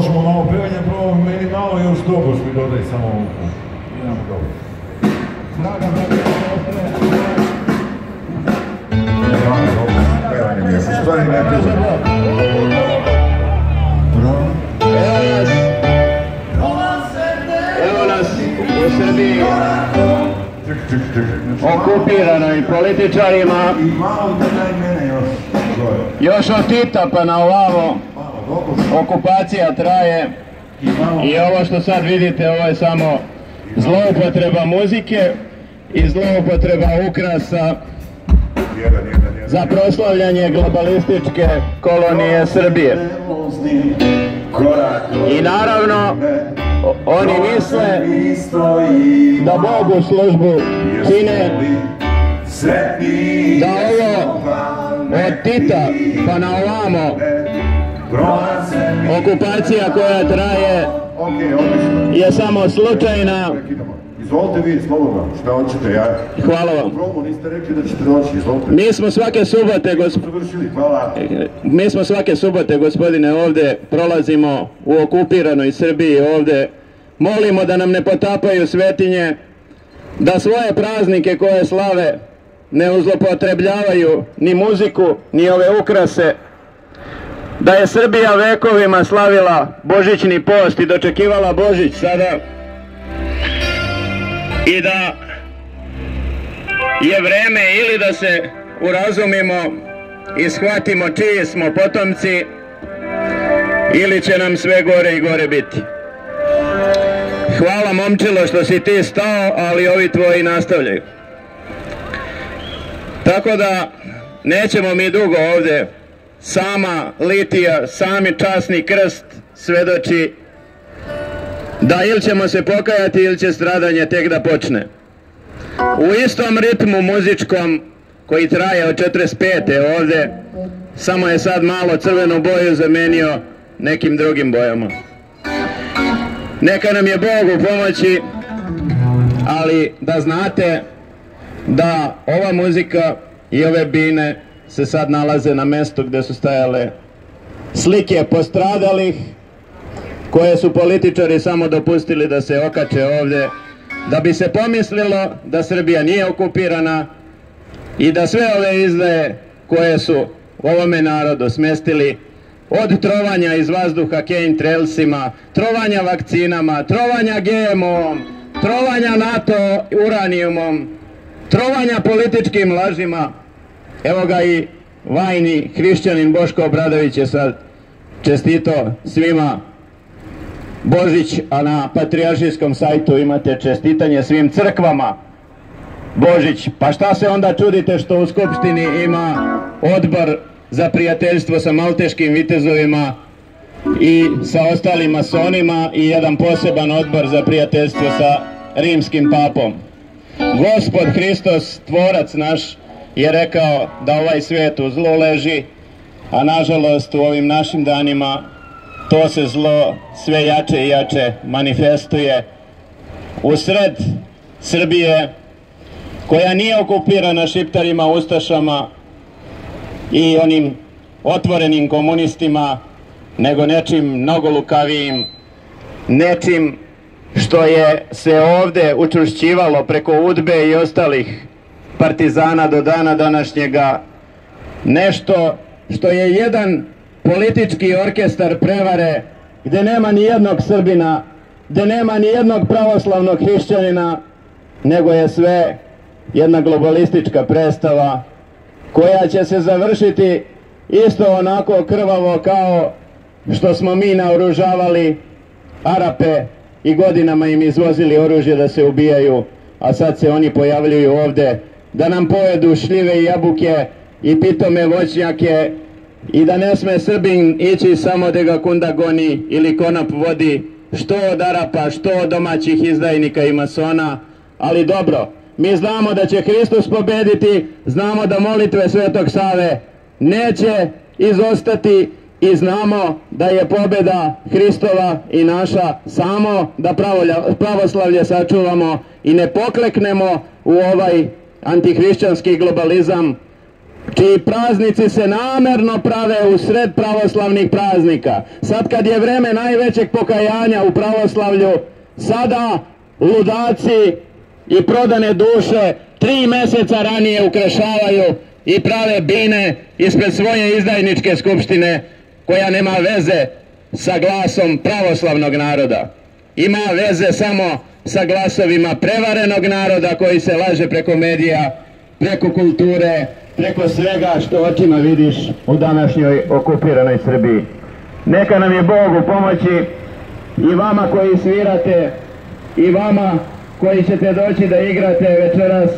Možemo malo pevanje, prvo meni malo još dobro svi dodaj samo ovu. Idemo dobro. Dragan, pevanje mi je, u stvari ne pevanje. Evo nas u Srbiji, okupiranoj političarima, još od Tita pa na ovamo, okupacija traje i ovo što sad vidite, ovo je samo zloupotreba muzike i zloupotreba ukrasa za proslavljanje globalističke kolonije Srbije. I naravno, oni misle da Bogu službu čine, da ovo od Tita pa na ovamo okupacija koja traje je samo slučajna. Izvolite vi, slobodno, šta hoćete, ja... Hvala vam. Niste rekli da ćete doći, izvolite. Mi smo svake subote, gospodine, ovde prolazimo u okupiranoj Srbiji, ovde molimo da nam ne potapaju svetinje, da svoje praznike koje slave ne zloupotrebljavaju ni muziku, ni ove ukrase, da je Srbija vekovima slavila božićni post i dočekivala Božić sada, i da je vreme ili da se urazumimo i shvatimo čiji smo potomci, ili će nam sve gore i gore biti. Hvala, momčilo, što si ti stao, ali ovi tvoji nastavljaju. Tako da nećemo mi dugo ovde. Sama litija, sami časni krst svedoči da ili ćemo se pokajati ili će stradanje tek da počne. U istom ritmu muzičkom koji traje od 45. ovde, samo je sad malo crvenu boju zamenio nekim drugim bojama. Neka nam je Bog u pomoći, ali da znate da ova muzika i ove bine se sad nalaze na mestu gde su stajale slike postradalih, koje su političari samo dopustili da se okače ovde, da bi se pomislilo da Srbija nije okupirana i da sve ove izdaje koje su ovome narodu smestili, od trovanja iz vazduha chemtrailsima, trovanja vakcinama, trovanja GMO-om, trovanja NATO uranijumom, trovanja političkim lažima. Evo ga i vajni hrišćanin Boško Obradović je sad čestito svima Božić, a na patrijaršijskom sajtu imate čestitanje svim crkvama Božić. Pa šta se onda čudite što u Skupštini ima odbor za prijateljstvo sa malteškim vitezovima i sa ostalim masonima i jedan poseban odbor za prijateljstvo sa rimskim papom. Gospod Hristos, tvorac naš, je rekao da ovaj svijet u zlu leži, a nažalost u ovim našim danima to se zlo sve jače i jače manifestuje usred Srbije, koja nije okupirana šiptarima, ustašama i onim otvorenim komunistima, nego nečim mnogo lukavijim, nečim što je se ovde učvršćivalo preko UDBE i ostalih partizana do dana današnjega, nešto što je jedan politički orkestar prevare, gde nema ni jednog Srbina, gde nema ni jednog pravoslavnog hrišćanina, nego je sve jedna globalistička predstava koja će se završiti isto onako krvavo kao što smo mi naoružavali Arape i godinama im izvozili oružje da se ubijaju, a sad se oni pojavljuju ovde da nam pojedu šljive i jabuke i pitome voćnjake i da ne sme Srbin ići samo da ga kunda goni ili konop vodi, što od Arapa, što od domaćih izdajnika i masona. Ali dobro, mi znamo da će Hristos pobediti, znamo da molitve Svetog Save neće izostati i znamo da je pobeda Hristova i naša, samo da pravoslavlje sačuvamo i ne pokleknemo u ovaj antihrišćanski globalizam, čiji praznici se namerno prave u sred pravoslavnih praznika. Sad kad je vreme najvećeg pokajanja u pravoslavlju, sada ludaci i prodane duše 3 meseca ranije ukrašavaju i prave bine ispred svoje izdajničke skupštine koja nema veze sa glasom pravoslavnog naroda. Ima veze samo sa glasovima prevarenog naroda koji se laže preko medija, preko kulture, preko svega što očima vidiš u današnjoj okupiranoj Srbiji. Neka nam je Bog u pomoći, i vama koji svirate, i vama koji ćete doći da igrate večeras,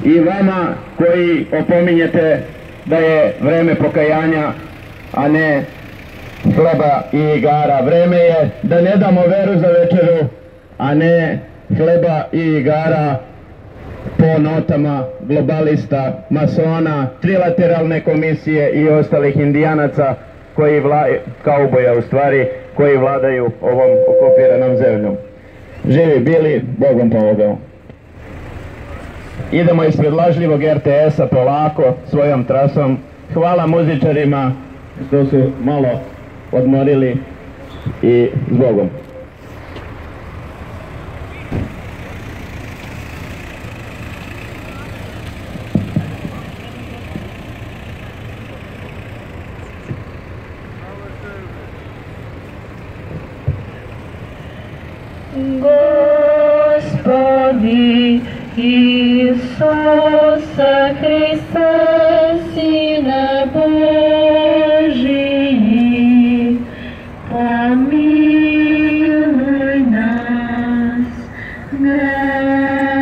i vama koji opominjete da je vreme pokajanja, a ne hleba i igara. Vreme je da ne damo veru za večeru, a ne hleba i igara po notama globalista, masona, trilateralne komisije i ostalih indijanaca koji kauboja u stvari, koji vladaju ovom okupiranom zemljom. Živi bili, Bog vam pomogao. Idemo ispred lažljivog RTS-a polako, svojom trasom. Hvala muzičarima što su malo odmorili i s Bogom. Господи Иисуса Христа, Сына Божий, помилуй нас грешных.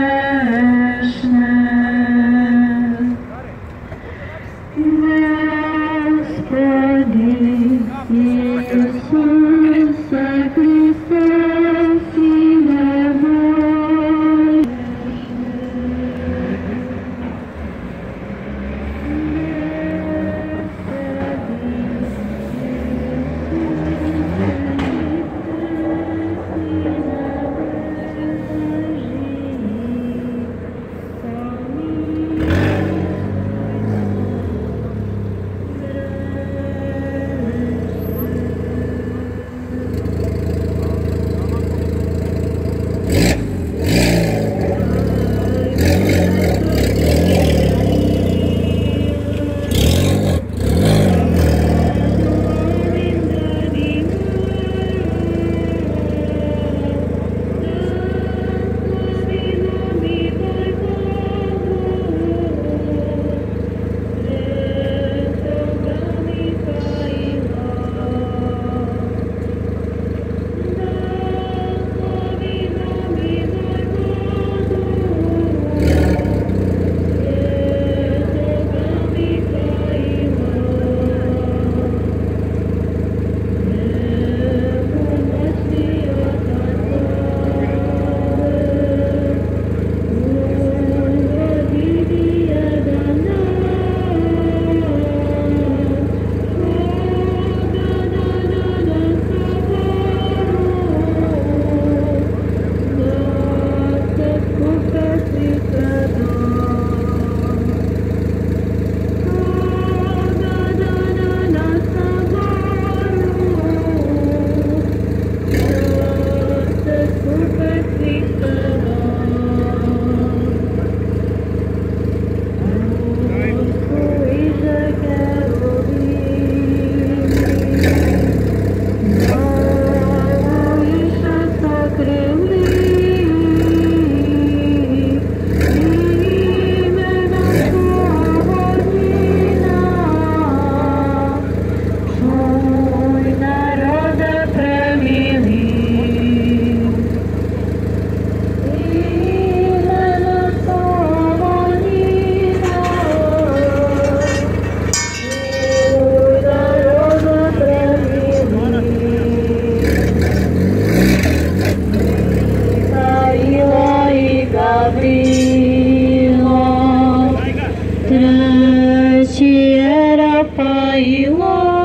Господи Иисуса Христа, Trăciera pailor.